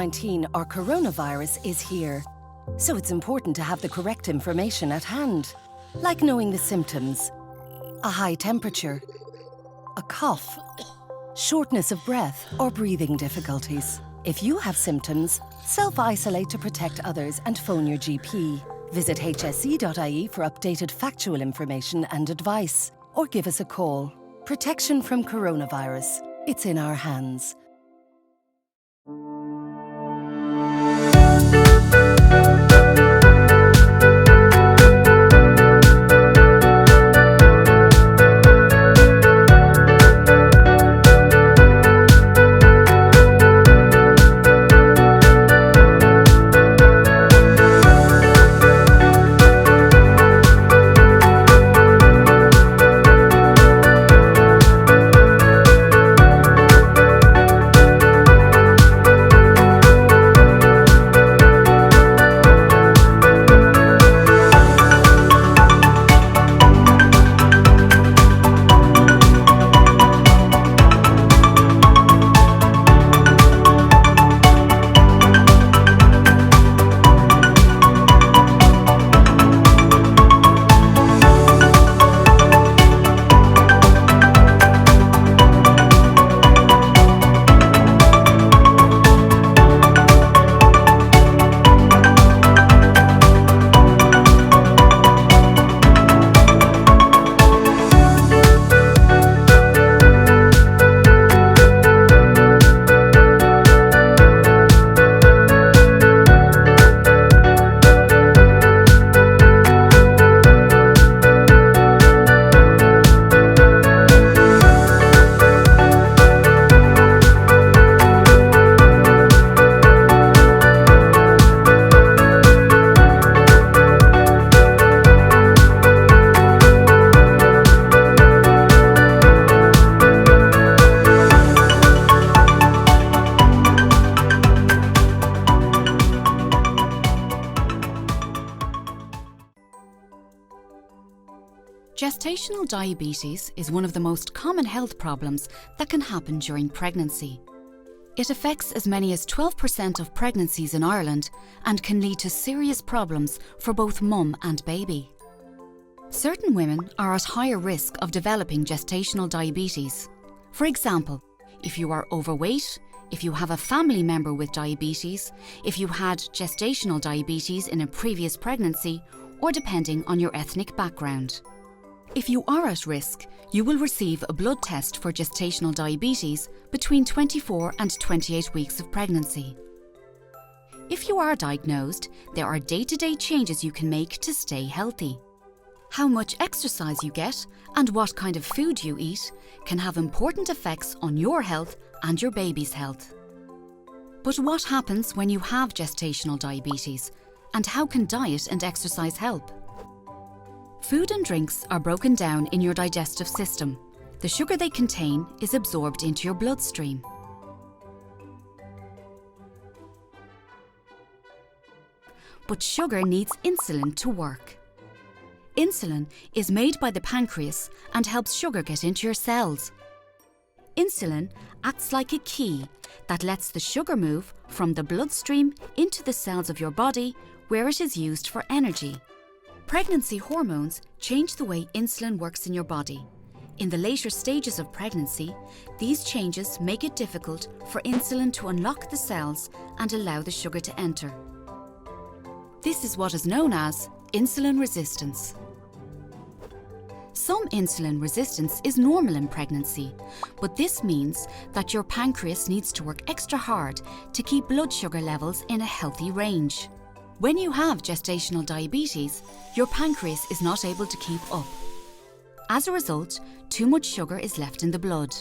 COVID-19 or coronavirus is here. So it's important to have the correct information at hand, like knowing the symptoms: a high temperature, a cough, shortness of breath, or breathing difficulties. If you have symptoms, self-isolate to protect others and phone your GP. Visit hse.ie for updated factual information and advice, or give us a call. Protection from coronavirus. It's in our hands. Gestational diabetes is one of the most common health problems that can happen during pregnancy. It affects as many as 12% of pregnancies in Ireland and can lead to serious problems for both mum and baby. Certain women are at higher risk of developing gestational diabetes. For example, if you are overweight, if you have a family member with diabetes, if you had gestational diabetes in a previous pregnancy, or depending on your ethnic background. If you are at risk, you will receive a blood test for gestational diabetes between 24 and 28 weeks of pregnancy. If you are diagnosed, there are day-to-day changes you can make to stay healthy. How much exercise you get and what kind of food you eat can have important effects on your health and your baby's health. But what happens when you have gestational diabetes, and how can diet and exercise help? Food and drinks are broken down in your digestive system. The sugar they contain is absorbed into your bloodstream. But sugar needs insulin to work. Insulin is made by the pancreas and helps sugar get into your cells. Insulin acts like a key that lets the sugar move from the bloodstream into the cells of your body, where it is used for energy. Pregnancy hormones change the way insulin works in your body. In the later stages of pregnancy, these changes make it difficult for insulin to unlock the cells and allow the sugar to enter. This is what is known as insulin resistance. Some insulin resistance is normal in pregnancy, but this means that your pancreas needs to work extra hard to keep blood sugar levels in a healthy range. When you have gestational diabetes, your pancreas is not able to keep up. As a result, too much sugar is left in the blood.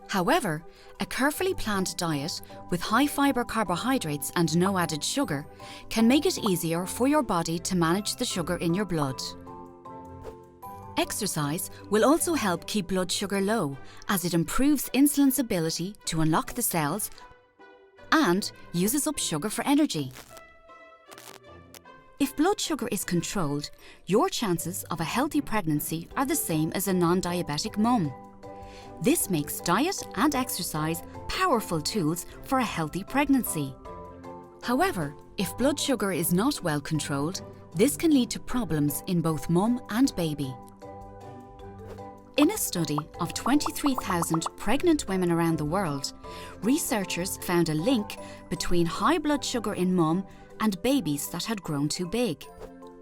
However, a carefully planned diet with high-fibre carbohydrates and no added sugar can make it easier for your body to manage the sugar in your blood. Exercise will also help keep blood sugar low, as it improves insulin's ability to unlock the cells and uses up sugar for energy. If blood sugar is controlled, your chances of a healthy pregnancy are the same as a non-diabetic mum. This makes diet and exercise powerful tools for a healthy pregnancy. However, if blood sugar is not well controlled, this can lead to problems in both mum and baby. In a study of 23,000 pregnant women around the world, researchers found a link between high blood sugar in mum and babies that had grown too big.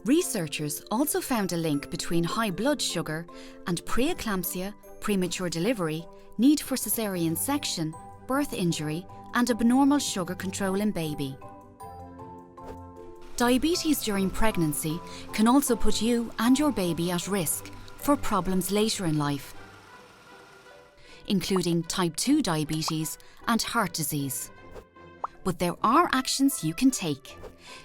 Researchers also found a link between high blood sugar and preeclampsia, premature delivery, need for caesarean section, birth injury, and abnormal sugar control in baby. Diabetes during pregnancy can also put you and your baby at risk for problems later in life, including type 2 diabetes and heart disease. But there are actions you can take.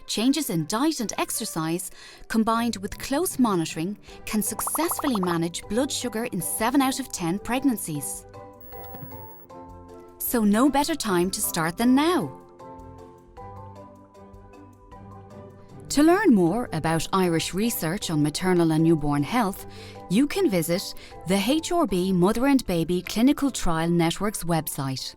Changes in diet and exercise, combined with close monitoring, can successfully manage blood sugar in 7 out of 10 pregnancies. So no better time to start than now. To learn more about Irish research on maternal and newborn health, you can visit the HRB Mother and Baby Clinical Trial Network's website.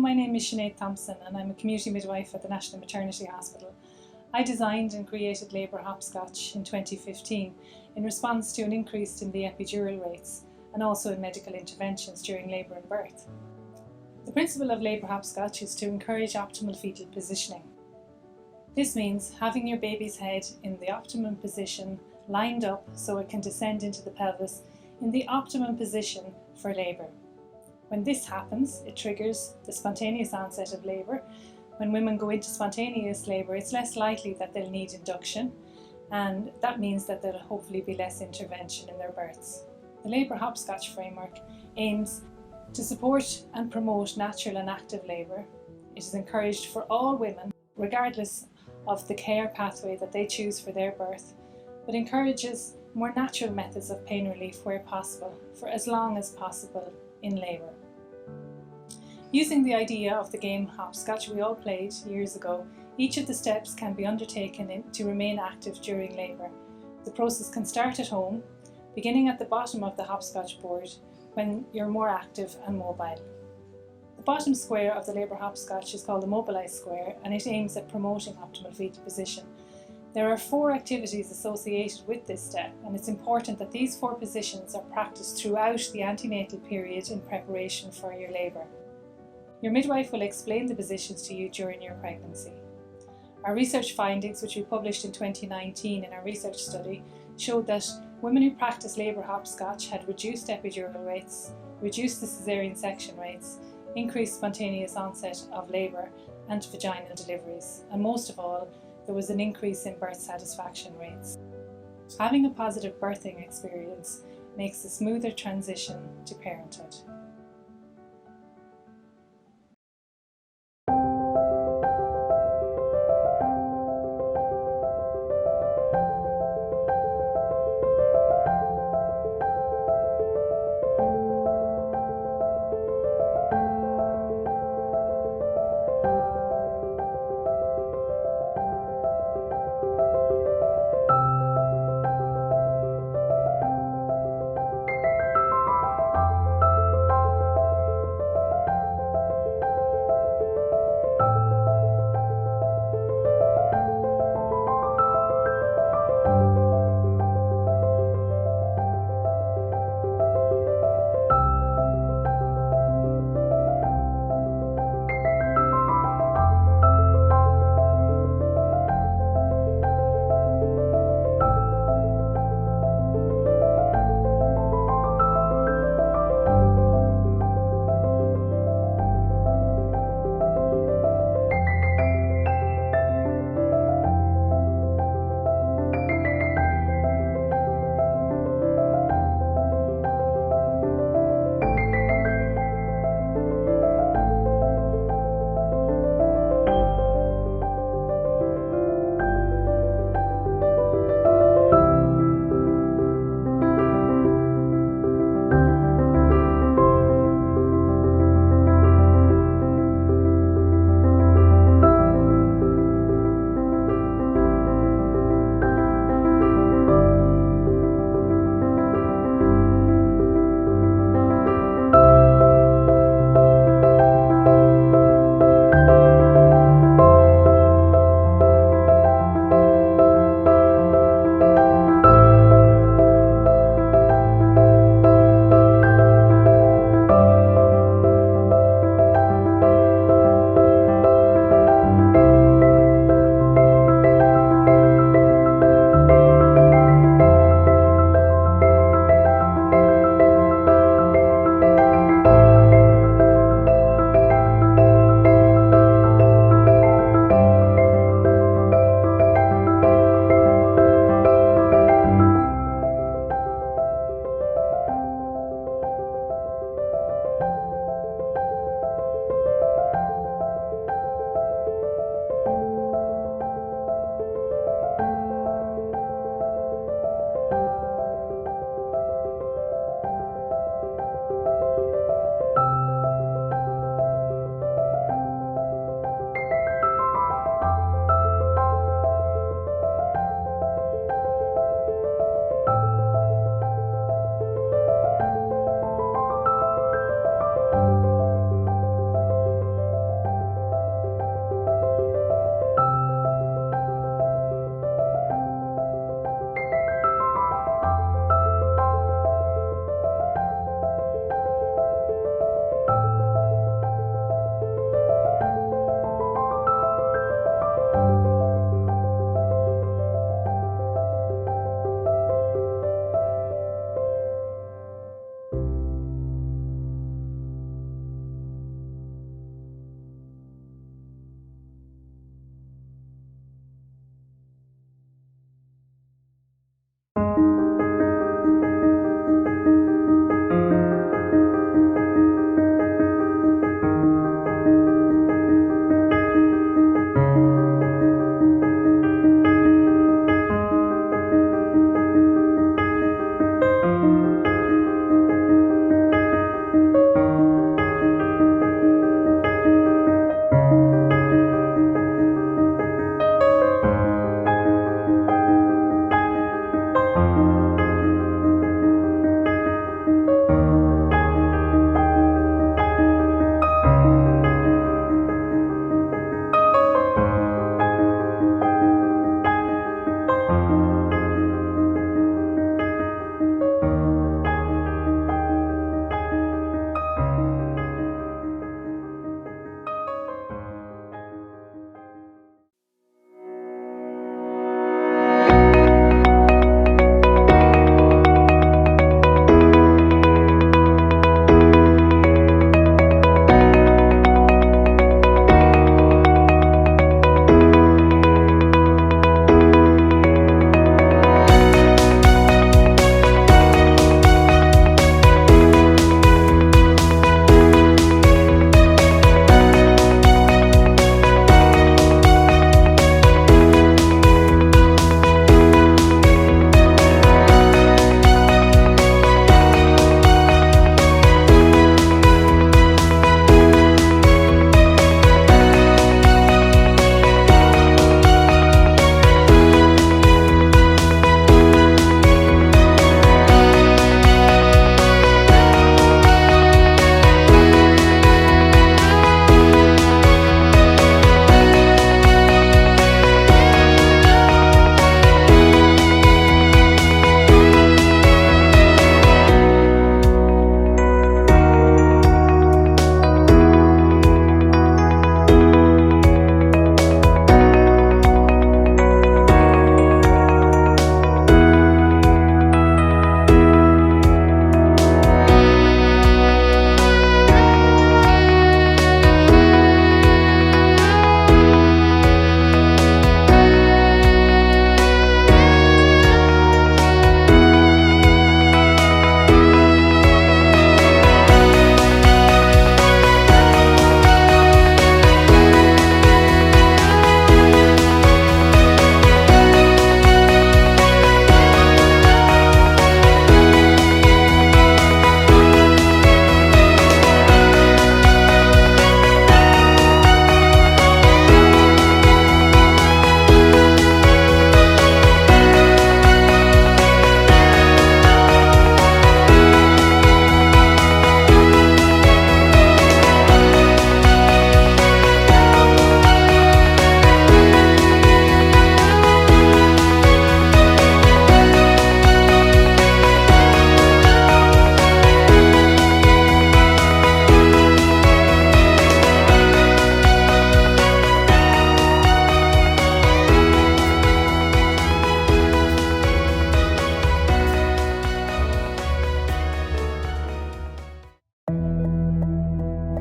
my name is Sinead Thompson and I'm a community midwife at the National Maternity Hospital. I designed and created Labour Hopscotch in 2015 in response to an increase in the epidural rates and also in medical interventions during labour and birth. The principle of Labour Hopscotch is to encourage optimal fetal positioning. This means having your baby's head in the optimum position, lined up so it can descend into the pelvis in the optimum position for labour. When this happens, it triggers the spontaneous onset of labour. When women go into spontaneous labour, it's less likely that they'll need induction, and that means that there'll hopefully be less intervention in their births. The Labour Hopscotch framework aims to support and promote natural and active labour. It is encouraged for all women, regardless of the care pathway that they choose for their birth, but encourages more natural methods of pain relief where possible, for as long as possible in labour. Using the idea of the game hopscotch we all played years ago, each of the steps can be undertaken to remain active during labour. The process can start at home, beginning at the bottom of the hopscotch board when you're more active and mobile. The bottom square of the Labour Hopscotch is called the mobilised square, and it aims at promoting optimal fetal position. There are 4 activities associated with this step, and it's important that these 4 positions are practiced throughout the antenatal period in preparation for your labour. Your midwife will explain the positions to you during your pregnancy. Our research findings, which we published in 2019 in our research study, showed that women who practiced Labour Hopscotch had reduced epidural rates, reduced the caesarean section rates, increased spontaneous onset of labour and vaginal deliveries, and most of all, there was an increase in birth satisfaction rates. Having a positive birthing experience makes a smoother transition to parenthood.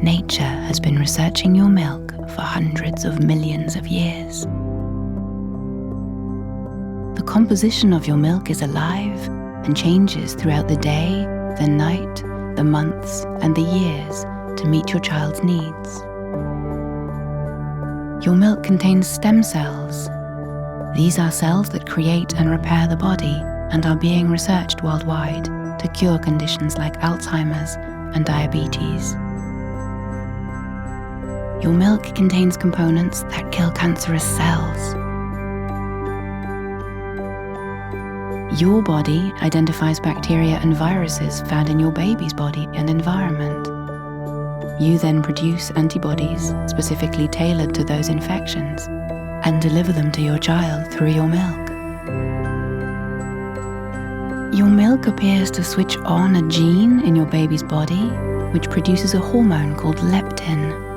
Nature has been researching your milk for hundreds of millions of years. The composition of your milk is alive and changes throughout the day, the night, the months, and the years to meet your child's needs. Your milk contains stem cells. These are cells that create and repair the body and are being researched worldwide to cure conditions like Alzheimer's and diabetes. Your milk contains components that kill cancerous cells. Your body identifies bacteria and viruses found in your baby's body and environment. You then produce antibodies specifically tailored to those infections and deliver them to your child through your milk. Your milk appears to switch on a gene in your baby's body, which produces a hormone called leptin.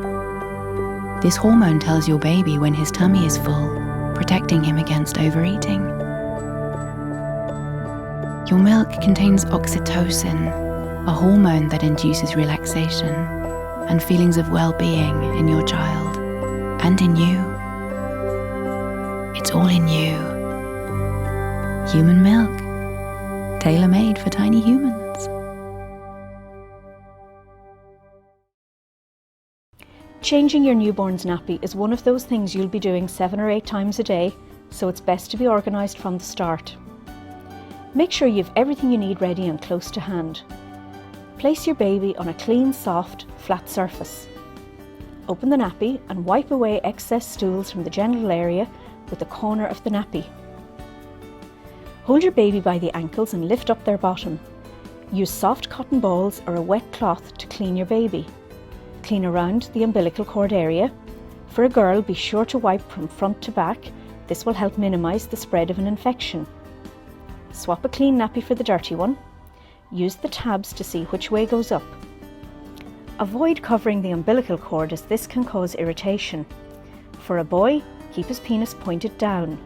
This hormone tells your baby when his tummy is full, protecting him against overeating. Your milk contains oxytocin, a hormone that induces relaxation and feelings of well-being in your child and in you. It's all in you. Human milk, tailor-made for tiny humans. Changing your newborn's nappy is one of those things you'll be doing 7 or 8 times a day, so it's best to be organised from the start. Make sure you have everything you need ready and close to hand. Place your baby on a clean, soft, flat surface. Open the nappy and wipe away excess stools from the genital area with the corner of the nappy. Hold your baby by the ankles and lift up their bottom. Use soft cotton balls or a wet cloth to clean your baby. Clean around the umbilical cord area. For a girl, be sure to wipe from front to back. This will help minimise the spread of an infection. Swap a clean nappy for the dirty one. Use the tabs to see which way goes up. Avoid covering the umbilical cord as this can cause irritation. For a boy, keep his penis pointed down.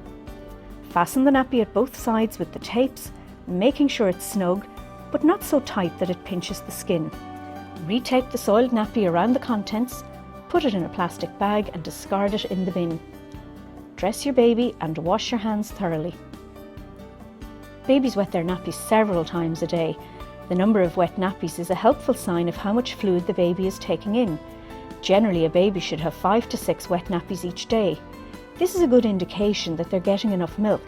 Fasten the nappy at both sides with the tapes, making sure it's snug, but not so tight that it pinches the skin. Retape the soiled nappy around the contents, put it in a plastic bag and discard it in the bin. Dress your baby and wash your hands thoroughly. Babies wet their nappies several times a day. The number of wet nappies is a helpful sign of how much fluid the baby is taking in. Generally, a baby should have 5 to 6 wet nappies each day. This is a good indication that they're getting enough milk.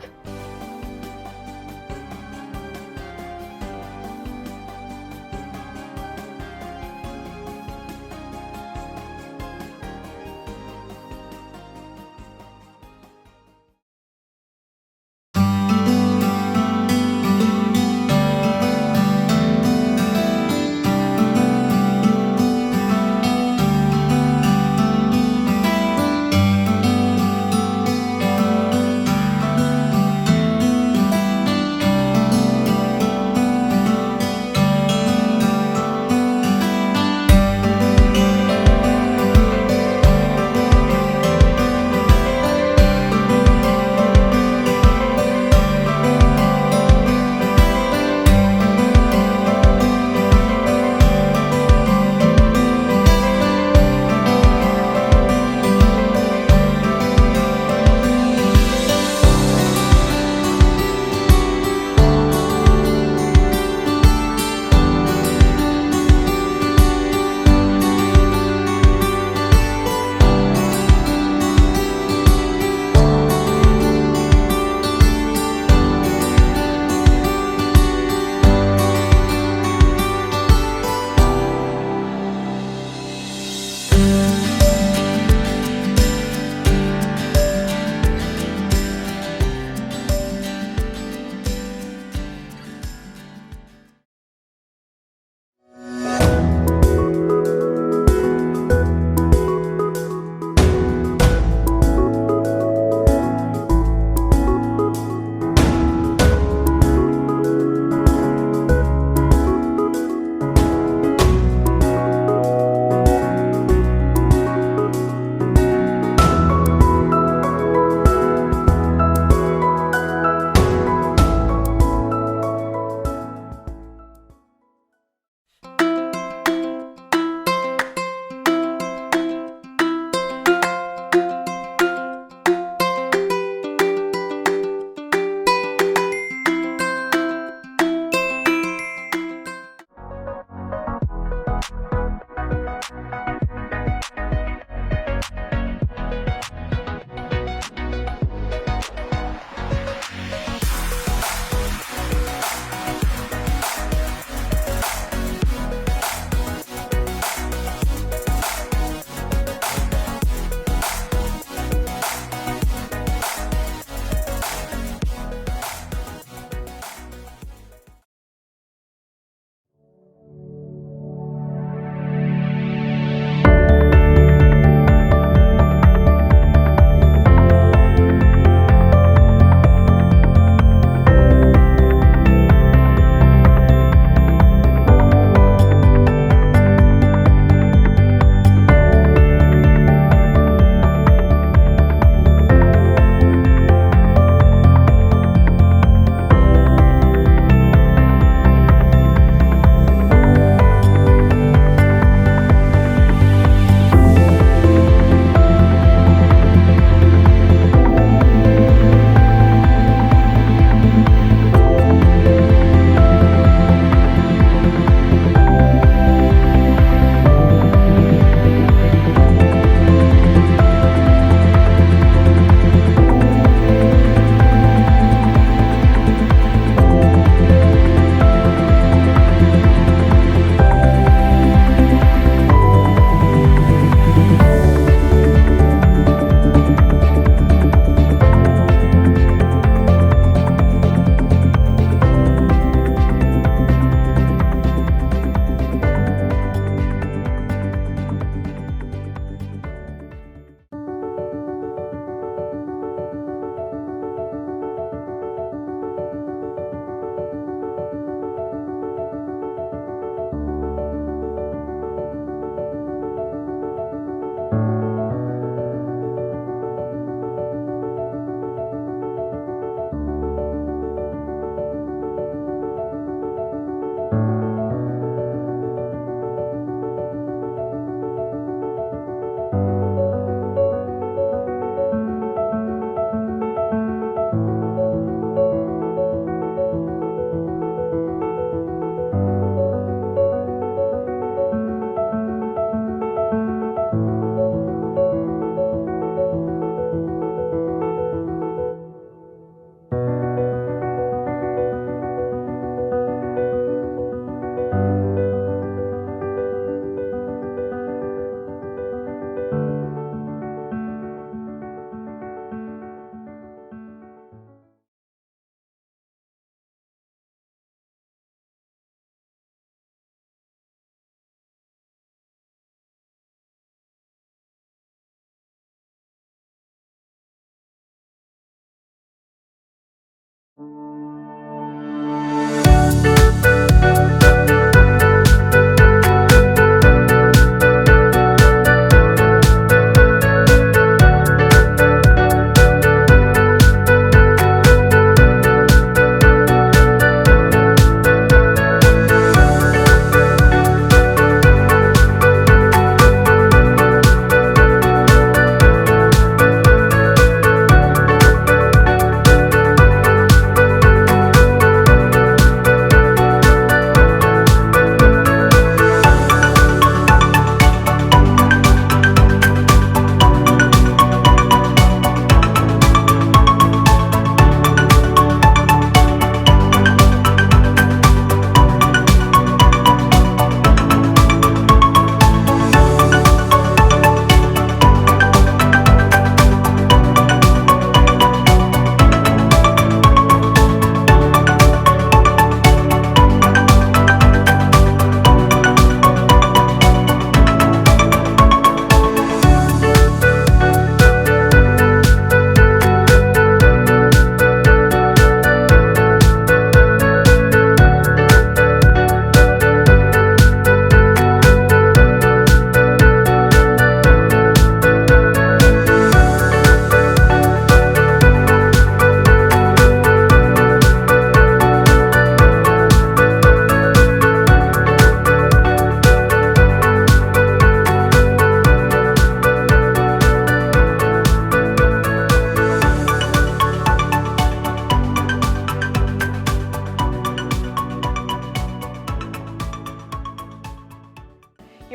You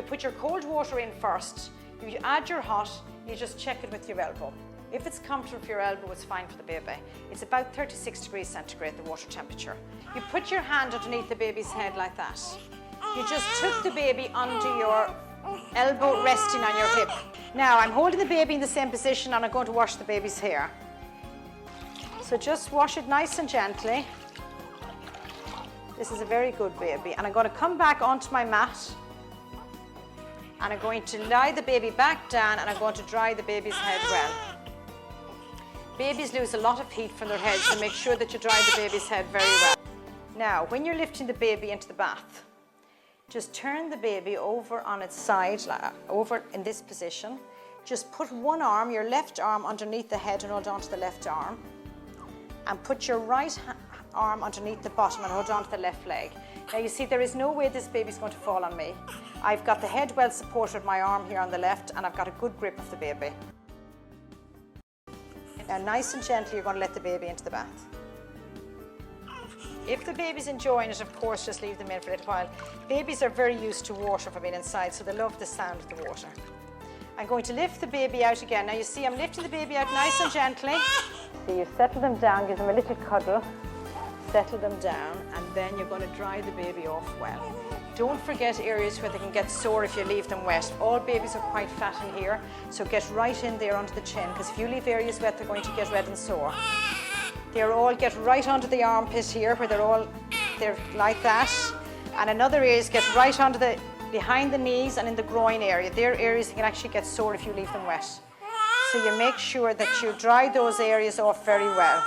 put your cold water in first, you add your hot, you just check it with your elbow. If it's comfortable for your elbow, it's fine for the baby. It's about 36 degrees centigrade, the water temperature. You put your hand underneath the baby's head like that. You just took the baby under your elbow resting on your hip. Now I'm holding the baby in the same position and I'm going to wash the baby's hair. So just wash it nice and gently. This is a very good baby. And I'm going to come back onto my mat and I'm going to lie the baby back down and I'm going to dry the baby's head well. Babies lose a lot of heat from their heads, so make sure that you dry the baby's head very well. Now, when you're lifting the baby into the bath, just turn the baby over on its side, over in this position. Just put one arm, your left arm, underneath the head and hold on to the left arm. And put your right arm underneath the bottom and hold on to the left leg. Now you see there is no way this baby's going to fall on me. I've got the head well supported with my arm here on the left and I've got a good grip of the baby. Now nice and gently you're going to let the baby into the bath. If the baby's enjoying it, of course, just leave them in for a little while. Babies are very used to water from being inside, so they love the sound of the water. I'm going to lift the baby out again. Now you see I'm lifting the baby out nice and gently. So you settle them down, give them a little cuddle, settle them down, and then you're going to dry the baby off well. Don't forget areas where they can get sore if you leave them wet. All babies are quite fat in here, so get right in there under the chin, because if you leave areas wet, they're going to get red and sore. They're all get right under the armpit here, where they're like that. And another areas get right under the behind the knees and in the groin area. They're areas that can actually get sore if you leave them wet. So you make sure that you dry those areas off very well.